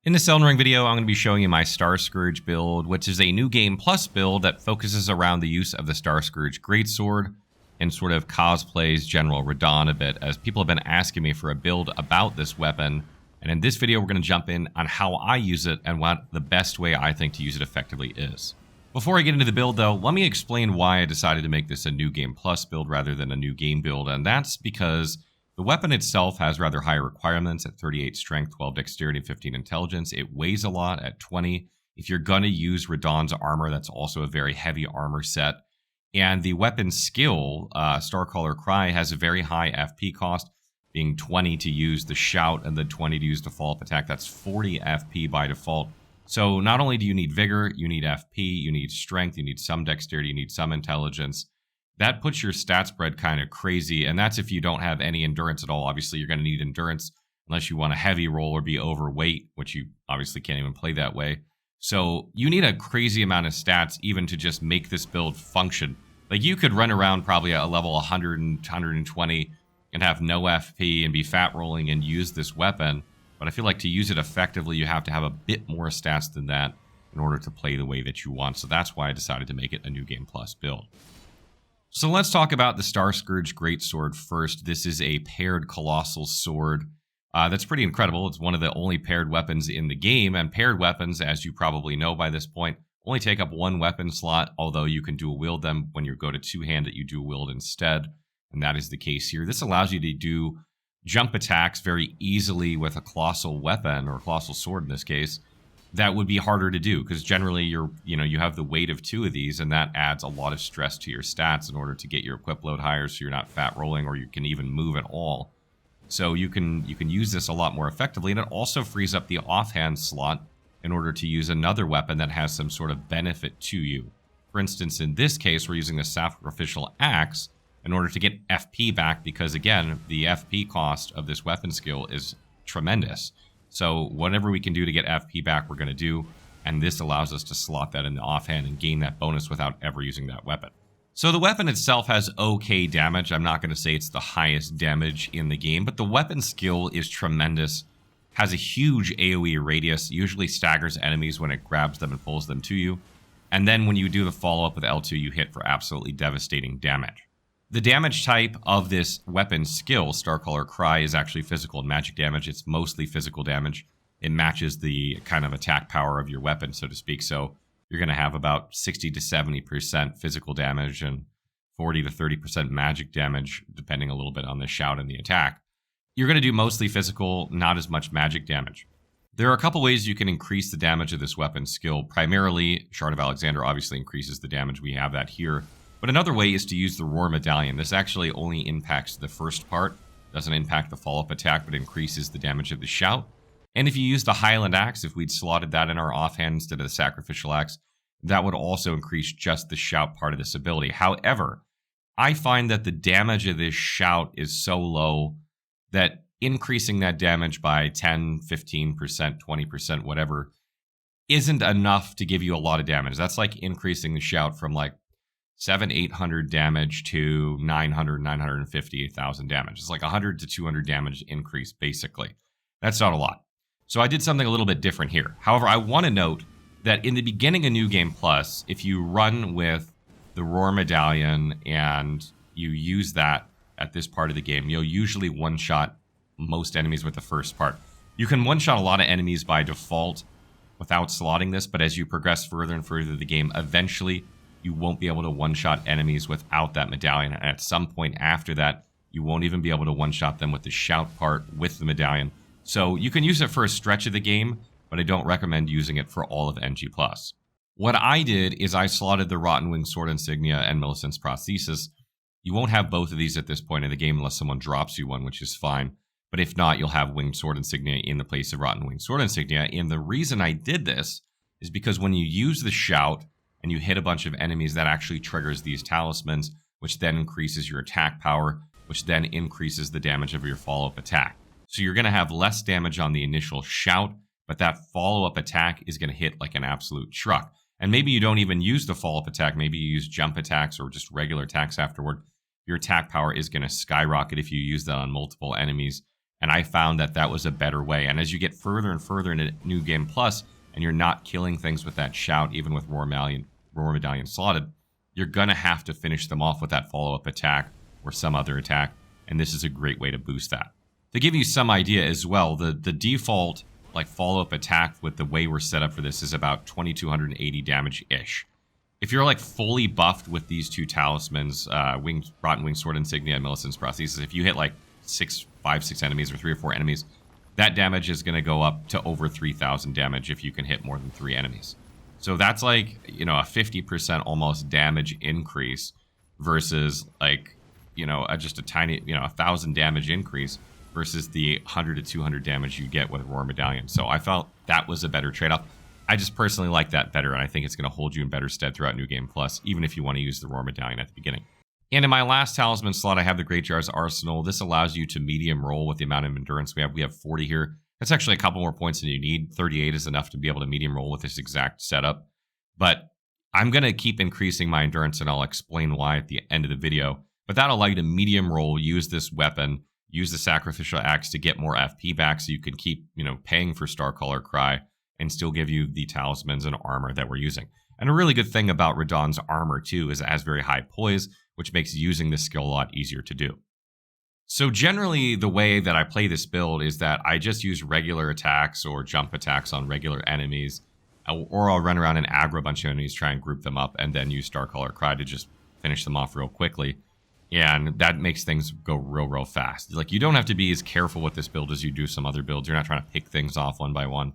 In this Elden Ring video, I'm going to be showing you my Starscourge build, which is a new game plus build that focuses around the use of the Starscourge Greatsword and sort of cosplays General Radahn a bit, as people have been asking me for a build about this weapon. And in this video, we're going to jump in on how I use it and what the best way I think to use it effectively is. Before I get into the build, though, let me explain why I decided to make this a new game plus build rather than a new game build, and that's because the weapon itself has rather high requirements at 38 strength, 12 dexterity, and 15 intelligence. It weighs a lot at 20. If you're going to use Radahn's armor, that's also a very heavy armor set. And the weapon skill, Starscourge Cry, has a very high FP cost, being 20 to use the shout and then 20 to use the follow-up attack. That's 40 FP by default. So not only do you need vigor, you need FP, you need strength, you need some dexterity, you need some intelligence. That puts your stat spread kind of crazy, and that's if you don't have any endurance at all. Obviously, you're going to need endurance unless you want a heavy roll or be overweight, which you obviously can't even play that way. So you need a crazy amount of stats even to just make this build function. Like, you could run around probably at a level 100 and 120 and have no FP and be fat rolling and use this weapon, but I feel like to use it effectively, you have to have a bit more stats than that in order to play the way that you want. So that's why I decided to make it a new game plus build. So let's talk about the Starscourge Greatsword first. This is a paired colossal sword. That's pretty incredible. It's one of the only paired weapons in the game, and paired weapons, as you probably know by this point, only take up one weapon slot, although you can dual wield them when you go to two-handed, you dual wield instead, and that is the case here. This allows you to do jump attacks very easily with a colossal weapon, or a colossal sword in this case. That would be harder to do because generally you have the weight of two of these, and that adds a lot of stress to your stats in order to get your equip load higher so you're not fat rolling or you can even move at all. So you can use this a lot more effectively, and it also frees up the offhand slot in order to use another weapon that has some sort of benefit to you. For instance, in this case, we're using the sacrificial axe in order to get FP back because, again, the FP cost of this weapon skill is tremendous. So whatever we can do to get FP back, we're going to do, and this allows us to slot that in the offhand and gain that bonus without ever using that weapon. So the weapon itself has okay damage. I'm not going to say it's the highest damage in the game, but the weapon skill is tremendous. Has a huge AoE radius, usually staggers enemies when it grabs them and pulls them to you. And then when you do the follow-up with L2, you hit for absolutely devastating damage. The damage type of this weapon skill, Starscourge Cry, is actually physical and magic damage. It's mostly physical damage. It matches the kind of attack power of your weapon, so to speak. So you're going to have about 60 to 70% physical damage and 40 to 30% magic damage, depending a little bit on the shout and the attack. You're going to do mostly physical, not as much magic damage. There are a couple ways you can increase the damage of this weapon skill. Primarily, Shard of Alexander obviously increases the damage. We have that here. But another way is to use the Roar Medallion. This actually only impacts the first part, doesn't impact the follow-up attack, but increases the damage of the shout. And if you use the Highland Axe, if we'd slotted that in our offhand instead of the Sacrificial Axe, that would also increase just the shout part of this ability. However, I find that the damage of this shout is so low that increasing that damage by 10, 15%, 20%, whatever, isn't enough to give you a lot of damage. That's like increasing the shout from like 700-800 damage to 900-950 1,000 damage. It's like 100 to 200 damage increase, basically. That's not a lot. So I did something a little bit different here. However, I want to note that in the beginning of New Game Plus, if you run with the Roar Medallion and you use that at this part of the game, you'll usually one-shot most enemies with the first part. You can one-shot a lot of enemies by default without slotting this, but as you progress further and further in the game, eventually you won't be able to one-shot enemies without that medallion. And at some point after that, you won't even be able to one-shot them with the shout part with the medallion. So you can use it for a stretch of the game, but I don't recommend using it for all of NG+. What I did is I slotted the Rotten Wing Sword Insignia and Millicent's Prosthesis. You won't have both of these at this point in the game unless someone drops you one, which is fine. But if not, you'll have Winged Sword Insignia in the place of Rotten Wing Sword Insignia. And the reason I did this is because when you use the shout, and you hit a bunch of enemies, that actually triggers these talismans, which then increases your attack power, which then increases the damage of your follow-up attack. So you're going to have less damage on the initial shout, but that follow-up attack is going to hit like an absolute truck. And maybe you don't even use the follow-up attack. Maybe you use jump attacks or just regular attacks afterward. Your attack power is going to skyrocket if you use that on multiple enemies. And I found that that was a better way. And as you get further and further into New Game Plus, and you're not killing things with that shout, even with Roar Medallion slotted, you're going to have to finish them off with that follow-up attack or some other attack. And this is a great way to boost that. To give you some idea as well, the default like follow-up attack with the way we're set up for this is about 2280 damage-ish. If you're like fully buffed with these two talismans, Rotten Wing Sword Insignia and Millicent's Prosthesis, if you hit like 5, 6 enemies or 3 or 4 enemies, that damage is going to go up to over 3000 damage if you can hit more than 3 enemies. So that's like, a 50% almost damage increase versus like, just a tiny, 1000 damage increase versus the 100 to 200 damage you get with Roar Medallion. So I felt that was a better trade-off. I just personally like that better, and I think it's going to hold you in better stead throughout New Game Plus, even if you want to use the Roar Medallion at the beginning. And in my last talisman slot, I have the Great Jar's Arsenal. This allows you to medium roll with the amount of endurance we have. We have 40 here. That's actually a couple more points than you need. 38 is enough to be able to medium roll with this exact setup. But I'm going to keep increasing my endurance, and I'll explain why at the end of the video. But that'll allow you to medium roll, use this weapon, use the Sacrificial Axe to get more FP back so you can keep, paying for Starcaller Cry and still give you the talismans and armor that we're using. And a really good thing about Radahn's armor, too, is it has very high poise, which makes using this skill a lot easier to do. So generally, the way that I play this build is that I just use regular attacks or jump attacks on regular enemies, or I'll run around and aggro a bunch of enemies, try and group them up, and then use Starcaller Cry to just finish them off real quickly. And that makes things go real fast. Like, you don't have to be as careful with this build as you do some other builds. You're not trying to pick things off one by one.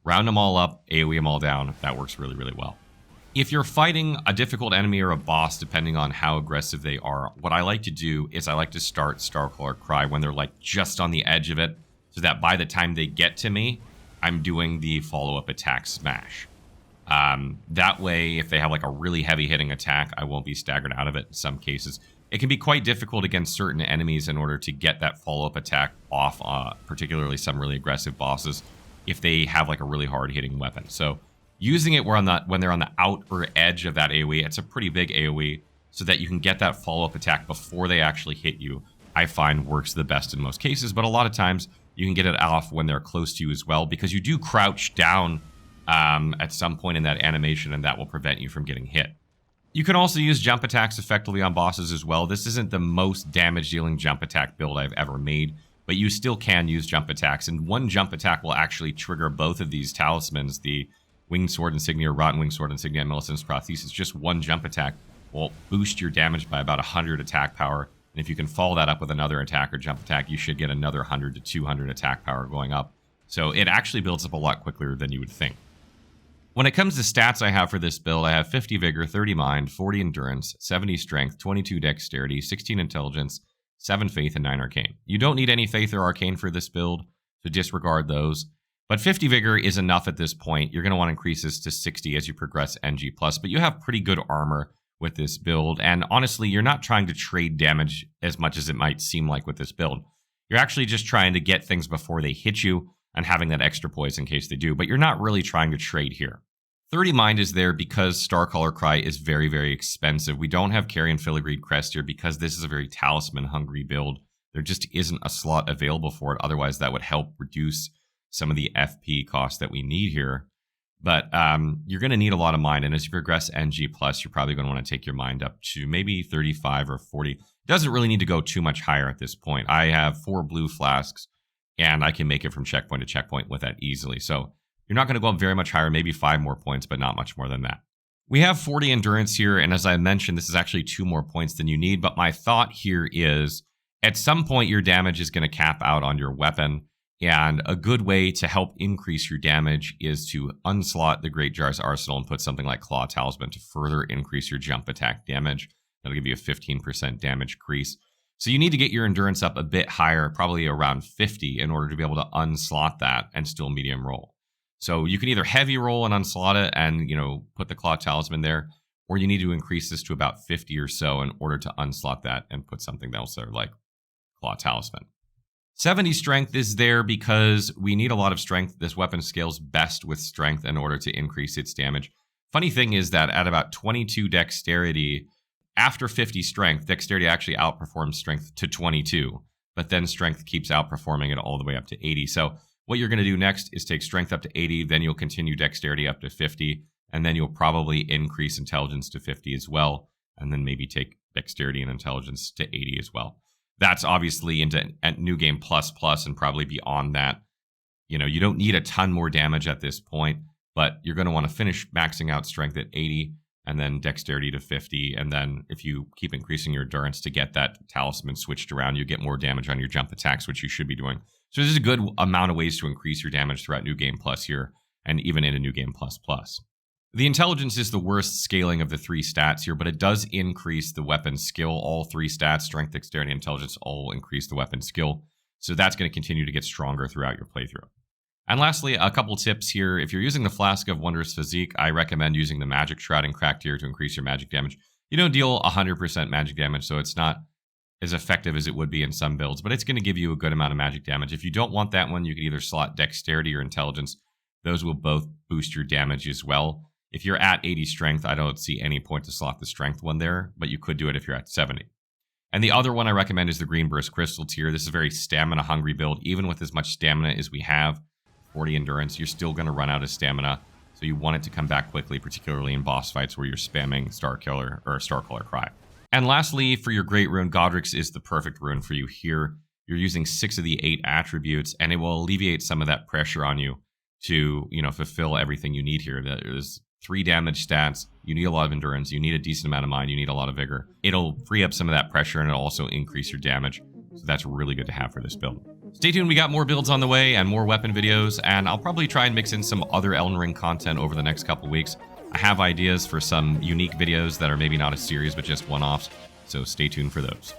Round them all up, AoE them all down. That works really well. If you're fighting a difficult enemy or a boss, depending on how aggressive they are, what I like to do is I like to start Starcaller Cry when they're like just on the edge of it, so that by the time they get to me, I'm doing the follow-up attack smash. That way, if they have like a really heavy hitting attack, I won't be staggered out of it in some cases. It can be quite difficult against certain enemies in order to get that follow-up attack off, particularly some really aggressive bosses, if they have like a really hard-hitting weapon. So using it when they're on the outer edge of that AoE, it's a pretty big AoE, so that you can get that follow-up attack before they actually hit you, I find works the best in most cases. But a lot of times, you can get it off when they're close to you as well, because you do crouch down at some point in that animation, and that will prevent you from getting hit. You can also use jump attacks effectively on bosses as well. This isn't the most damage-dealing jump attack build I've ever made, but you still can use jump attacks, and one jump attack will actually trigger both of these talismans, the Winged Sword Insignia, Rotten Wing Sword Insignia, and Millicent's Prosthesis. Just one jump attack will boost your damage by about 100 attack power, and if you can follow that up with another attack or jump attack, you should get another 100 to 200 attack power going up. So it actually builds up a lot quicker than you would think. When it comes to stats I have for this build, I have 50 Vigor, 30 Mind, 40 Endurance, 70 Strength, 22 Dexterity, 16 Intelligence, 7 Faith, and 9 Arcane. You don't need any Faith or Arcane for this build, so disregard those. But 50 Vigor is enough at this point. You're going to want to increase this to 60 as you progress NG+, but you have pretty good armor with this build, and honestly, you're not trying to trade damage as much as it might seem like with this build. You're actually just trying to get things before they hit you, and having that extra poise in case they do, but you're not really trying to trade here. 30 Mind is there because Starcaller Cry is very expensive. We don't have Carrion Filigreed Crest here because this is a very talisman-hungry build. There just isn't a slot available for it, otherwise that would help reduce some of the FP costs that we need here. But you're going to need a lot of Mind, and as you progress NG+, you're probably going to want to take your Mind up to maybe 35 or 40. It doesn't really need to go too much higher at this point. I have 4 blue flasks, and I can make it from checkpoint to checkpoint with that easily. So you're not going to go up very much higher, maybe 5 more points, but not much more than that. We have 40 endurance here, and as I mentioned, this is actually 2 more points than you need, but my thought here is, at some point your damage is going to cap out on your weapon, and a good way to help increase your damage is to unslot the Great Jar's Arsenal and put something like Claw Talisman to further increase your jump attack damage. That'll give you a 15% damage increase. So you need to get your endurance up a bit higher, probably around 50, in order to be able to unslot that and still medium roll. So you can either heavy roll and unslot it and, put the Claw Talisman there, or you need to increase this to about 50 or so in order to unslot that and put something else there like Claw Talisman. 70 Strength is there because we need a lot of strength. This weapon scales best with strength in order to increase its damage. Funny thing is that at about 22 Dexterity, after 50 Strength, Dexterity actually outperforms Strength to 22. but then strength keeps outperforming it all the way up to 80. So what you're going to do next is take strength up to 80, then you'll continue dexterity up to 50, and then you'll probably increase intelligence to 50 as well, and then maybe take dexterity and intelligence to 80 as well. That's obviously into New Game Plus Plus and probably beyond that. You know, you don't need a ton more damage at this point, but you're going to want to finish maxing out strength at 80 and then dexterity to 50. And then if you keep increasing your endurance to get that talisman switched around, you get more damage on your jump attacks, which you should be doing. So there's a good amount of ways to increase your damage throughout New Game Plus here and even into New Game Plus Plus. The intelligence is the worst scaling of the 3 stats here, but it does increase the weapon skill. All 3 stats, strength, dexterity, and intelligence, all increase the weapon skill. So that's going to continue to get stronger throughout your playthrough. And lastly, a couple tips here. If you're using the Flask of Wondrous Physique, I recommend using the Magic Shroud and Cracked Ear to increase your magic damage. You don't deal 100% magic damage, so it's not as effective as it would be in some builds, but it's going to give you a good amount of magic damage. If you don't want that one, you can either slot Dexterity or Intelligence. Those will both boost your damage as well. If you're at 80 Strength, I don't see any point to slot the Strength one there, but you could do it if you're at 70. And the other one I recommend is the Green Burst Crystal tier. This is a very stamina-hungry build. Even with as much stamina as we have, 40 endurance, you're still going to run out of stamina. So you want it to come back quickly, particularly in boss fights where you're spamming Starcaller Cry. And lastly, for your Great Rune, Godric's is the perfect rune for you here. You're using 6 of the 8 attributes, and it will alleviate some of that pressure on you to, fulfill everything you need here. There's 3 damage stats, you need a lot of endurance, you need a decent amount of mind, you need a lot of vigor. It'll free up some of that pressure, and it'll also increase your damage. So that's really good to have for this build. Stay tuned, we got more builds on the way and more weapon videos, and I'll probably try and mix in some other Elden Ring content over the next couple weeks. I have ideas for some unique videos that are maybe not a series, but just one-offs, so stay tuned for those.